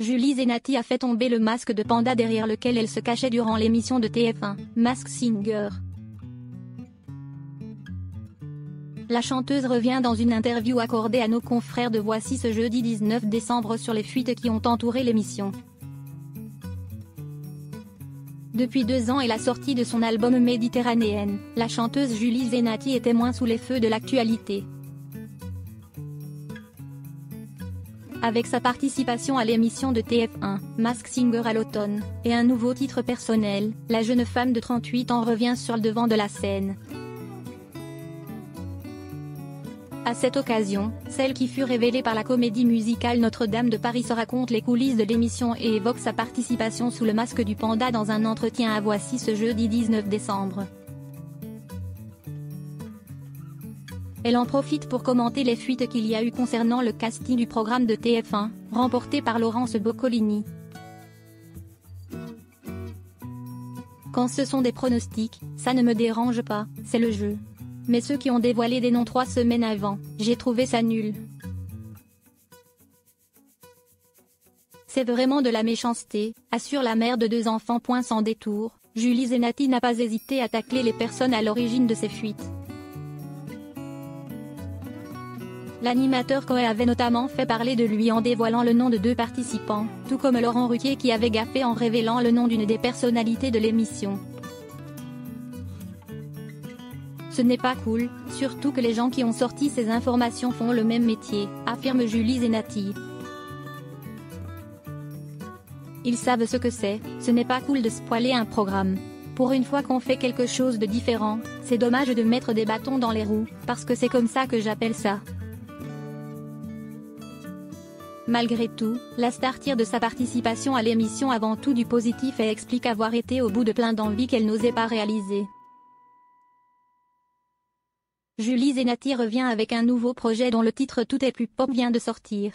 Julie Zenati a fait tomber le masque de panda derrière lequel elle se cachait durant l'émission de TF1, Masked Singer. La chanteuse revient dans une interview accordée à nos confrères de Voici ce jeudi 19 décembre sur les fuites qui ont entouré l'émission. Depuis 2 ans et la sortie de son album Méditerranéenne, la chanteuse Julie Zenati était moins sous les feux de l'actualité. Avec sa participation à l'émission de TF1, Masked Singer à l'automne, et un nouveau titre personnel, la jeune femme de 38 ans revient sur le devant de la scène. À cette occasion, celle qui fut révélée par la comédie musicale Notre-Dame de Paris se raconte les coulisses de l'émission et évoque sa participation sous le masque du panda dans un entretien à Voici ce jeudi 19 décembre. Elle en profite pour commenter les fuites qu'il y a eu concernant le casting du programme de TF1, remporté par Laurence Boccolini. Quand ce sont des pronostics, ça ne me dérange pas, c'est le jeu. Mais ceux qui ont dévoilé des noms 3 semaines avant, j'ai trouvé ça nul. C'est vraiment de la méchanceté, assure la mère de 2 enfants. Sans détour, Julie Zenati n'a pas hésité à tacler les personnes à l'origine de ces fuites. L'animateur Coé avait notamment fait parler de lui en dévoilant le nom de 2 participants, tout comme Laurent Ruquier qui avait gaffé en révélant le nom d'une des personnalités de l'émission. Ce n'est pas cool, surtout que les gens qui ont sorti ces informations font le même métier, affirme Julie Zenati. Ils savent ce que c'est, ce n'est pas cool de spoiler un programme. Pour une fois qu'on fait quelque chose de différent, c'est dommage de mettre des bâtons dans les roues, parce que c'est comme ça que j'appelle ça. Malgré tout, la star tire de sa participation à l'émission avant tout du positif et explique avoir été au bout de plein d'envies qu'elle n'osait pas réaliser. Julie Zenati revient avec un nouveau projet dont le titre Tout est plus pop vient de sortir.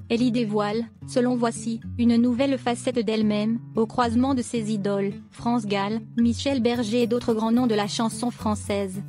Elle y dévoile, selon Voici, une nouvelle facette d'elle-même, au croisement de ses idoles, France Gall, Michel Berger et d'autres grands noms de la chanson française.